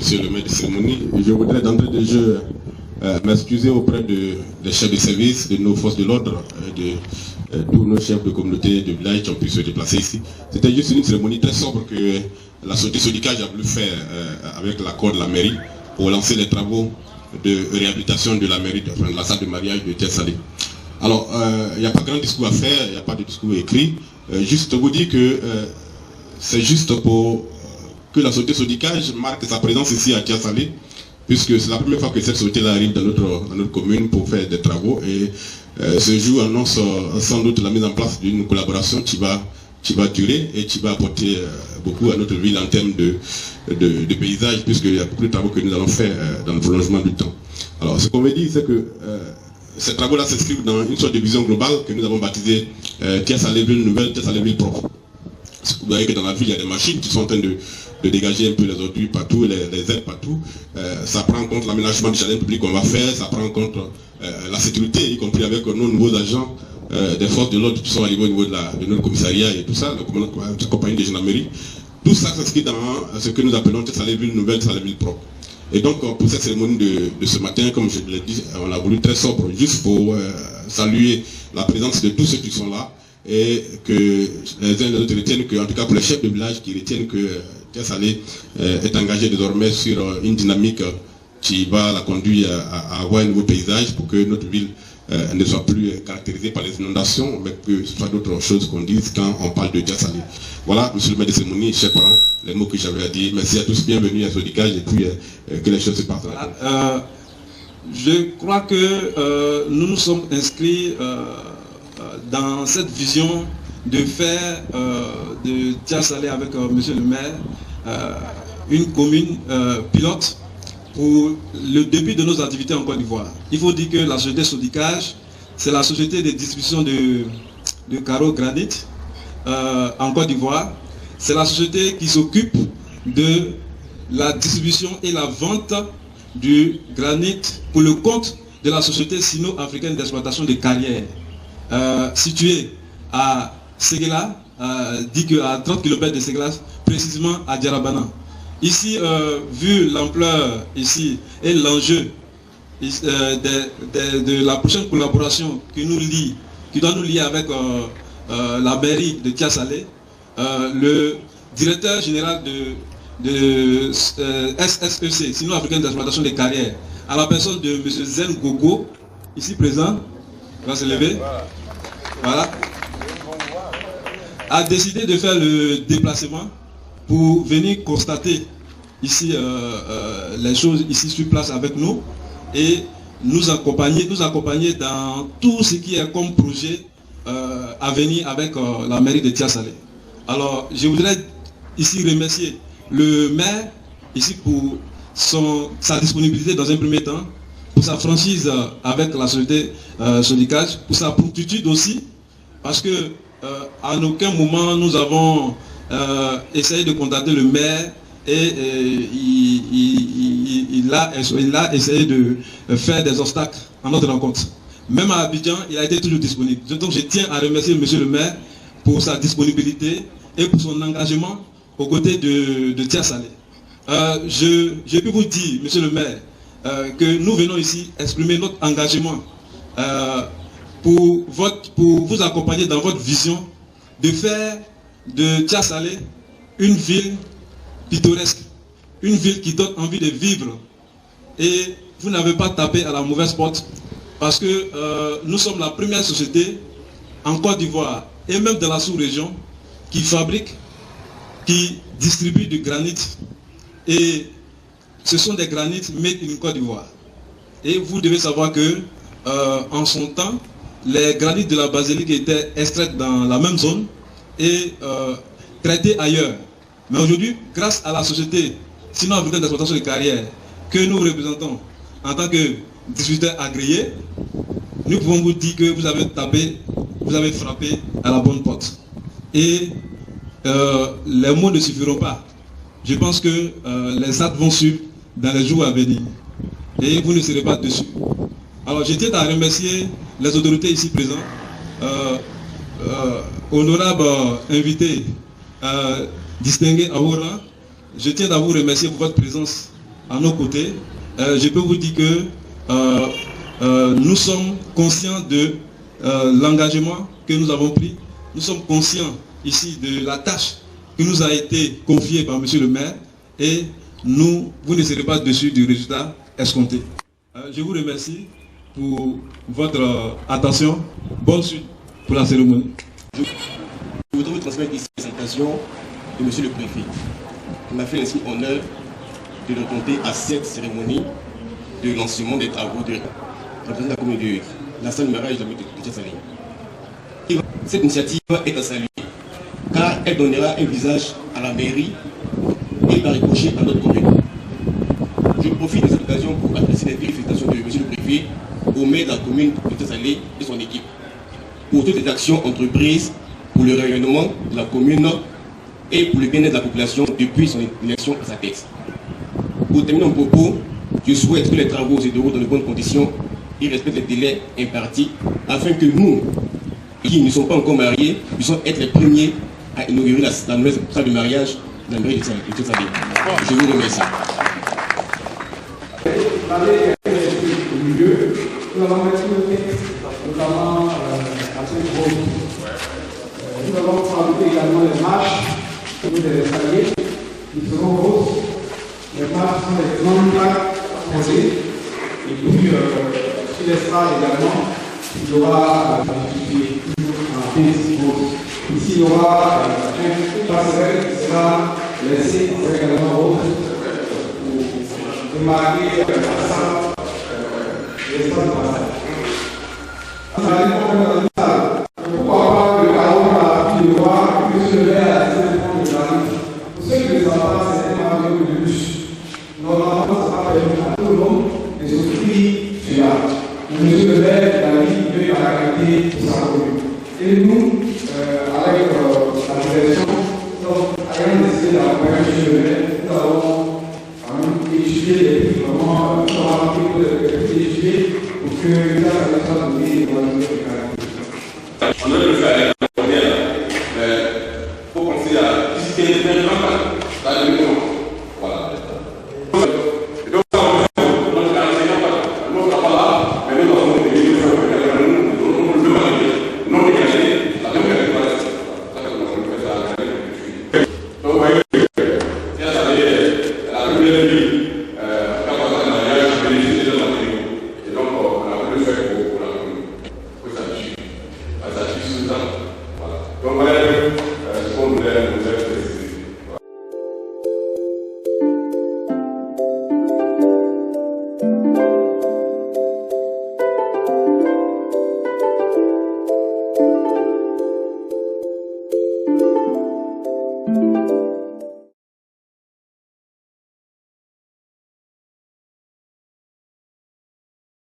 monsieur le maître de cérémonie. Je voudrais d'entrée de jeu m'excuser auprès des chefs de service, de nos forces de l'ordre, de tous nos chefs de communauté, de village qui ont pu se déplacer ici. C'était juste une cérémonie très sobre que la société Sodicage a voulu faire avec l'accord de la mairie pour lancer les travaux de réhabilitation de la mairie, de la salle de mariage de Thiès-Salé. Alors, il n'y a pas grand discours à faire, il n'y a pas de discours écrit. Juste vous dire que c'est juste pour que la société Sodicage marque sa présence ici à Thiès-Salé, puisque c'est la première fois que cette société arrive dans notre commune pour faire des travaux. Et ce jour annonce sans doute la mise en place d'une collaboration qui va durer et qui va apporter beaucoup à notre ville en termes de paysage, puisqu'il y a beaucoup de travaux que nous allons faire dans le prolongement du temps. Alors, ce qu'on veut dire, c'est que ces travaux-là s'inscrivent dans une sorte de vision globale que nous avons baptisée Thiès-Salé ville nouvelle, Thiès-Salé ville propre. Vous voyez que dans la ville, il y a des machines qui sont en train de dégager un peu les ordures partout, les aides partout. Ça prend en compte l'aménagement du jardin public qu'on va faire, ça prend en compte la sécurité, y compris avec nos nouveaux agents des forces de l'ordre qui sont arrivés au niveau de notre commissariat et tout ça, la compagnie de gendarmerie. Tout ça s'inscrit dans ce que nous appelons Thiès-Salé ville nouvelle, Thiès-Salé ville propre. Et donc pour cette cérémonie de ce matin, comme je l'ai dit, on a voulu très sobre, juste pour saluer la présence de tous ceux qui sont là, et que les uns et les autres retiennent que, en tout cas pour les chefs de village, qui retiennent que Thiès-Salé est engagé désormais sur une dynamique qui va la conduire à avoir un nouveau paysage pour que notre ville ne soit plus caractérisée par les inondations, mais que ce soit d'autres choses qu'on dise quand on parle de Thiès-Salé. Voilà, monsieur le maître de cérémonie, chers parents, les mots que j'avais à dire. Merci à tous, bienvenue à Sodicage et puis que les choses se passent. Je crois que nous nous sommes inscrits dans cette vision de faire de Thiès-Salé avec monsieur le maire une commune pilote pour le début de nos activités en Côte d'Ivoire. Il faut dire que la société Sodicage, c'est la société de distribution de carreaux granit en Côte d'Ivoire. C'est la société qui s'occupe de la distribution et la vente du granit pour le compte de la société sino-africaine d'exploitation des carrières, située à Séguéla, dit qu'à 30 km de Séguéla, précisément à Djarabana. Ici, vu l'ampleur ici et l'enjeu de la prochaine collaboration qui doit nous lier avec la mairie de Thiès-Salé, le directeur général de SSEC, Sino-Africaine d'exploitation des carrières, à la personne de M. Zen Gogo, ici présent, va se lever, voilà, a décidé de faire le déplacement pour venir constater ici les choses ici sur place avec nous et nous accompagner dans tout ce qui est comme projet à venir avec la mairie de Thiès-Salé. Alors je voudrais ici remercier le maire ici pour sa disponibilité dans un premier temps, pour sa franchise avec la société Sodicage, pour sa promptitude aussi, parce que à aucun moment nous avons essayé de contacter le maire et il a essayé de faire des obstacles à notre rencontre. Même à Abidjan, il a été toujours disponible. Donc je tiens à remercier monsieur le maire pour sa disponibilité et pour son engagement aux côtés de Thiès-Salé. Je peux vous dire, monsieur le maire, que nous venons ici exprimer notre engagement pour vous accompagner dans votre vision de faire de Thiès-Salé une ville pittoresque, une ville qui donne envie de vivre. Et vous n'avez pas tapé à la mauvaise porte, parce que nous sommes la première société en Côte d'Ivoire et même dans la sous-région qui fabrique, qui distribue du granit. Et ce sont des granites made in Côte d'Ivoire. Et vous devez savoir que en son temps, les granites de la basilique étaient extraites dans la même zone et traitées ailleurs. Mais aujourd'hui, grâce à la société sino-africaine d'exploitation de carrières que nous représentons en tant que distributeurs agréés, nous pouvons vous dire que vous avez tapé, vous avez frappé à la bonne porte. Et les mots ne suffiront pas. Je pense que les actes vont suivre dans les jours à venir. Et vous ne serez pas dessus. Alors je tiens à remercier les autorités ici présentes, honorable invité distingué Aoura, je tiens à vous remercier pour votre présence à nos côtés. Je peux vous dire que nous sommes conscients de l'engagement que nous avons pris. Nous sommes conscients ici de la tâche qui nous a été confiée par monsieur le maire et vous ne serez pas déçus du résultat escompté. Je vous remercie pour votre attention. Bonne suite pour la cérémonie. Je voudrais vous transmettre ici la présentation de monsieur le préfet, qui m'a fait ainsi honneur de le compter à cette cérémonie de lancement des travaux de représentation de la commune de la salle de mariage de Tchassalé. Cette initiative est à saluer, car elle donnera un visage à la mairie et par ricochet à notre commune. Je profite de cette occasion pour adresser les félicitations de monsieur le préfet au maire de la commune de Tchassalé et son équipe pour toutes les actions entreprises pour le rayonnement de la commune et pour le bien-être de la population depuis son élection à sa tête. Pour terminer mon propos, je souhaite que les travaux se déroulent dans de bonnes conditions et respectent les délais impartis afin que nous, qui ne sommes pas encore mariés, puissions être les premiers à inaugurer la nouvelle salle de mariage de la mairie de Tchassalé. Je vous remercie. Au milieu, nous avons mettre le texte, notamment à cette groupe. Nous avons fabriqué également les marches des escaliers qui seront roses. Les marches sont des grandes plaques posées. Et puis, sur l'espace également, il y aura un pince rose. Ici, il y aura un passerelle qui sera laissé également rose pour démarquer l'espace de la salle. Pourquoi pas le carreau à la fille de roi, que je vais à la célébration de Paris. Pour ceux qui ne savent pas, c'est un avion de bus. Normalement, ça va permettre à tout le monde de s'offrir cela. Monsieur le maire, David, veut la qualité de sa commune. Et nous, avec la direction, ayant décidé d'accompagner monsieur le maire, nous avons étudié les prix, vraiment, nous avons étudié pour que la direction soit donnée dans le on aurait pu faire avec la première, mais il faut penser à discuter de faire la demi-tour. Voilà. Et donc, ça, on va faire nous ne sommes pas là, mais nous avons des vidéos, nous le marier, non décalé, la même chose. Donc, vous voyez, si ça avait la première vie, quand on a un mariage, je vais décider de la vidéo. Et donc, on a voulu faire pour la commune. Pour ça, voilà. Donc voilà ce qu'on voulait préciser. Voilà.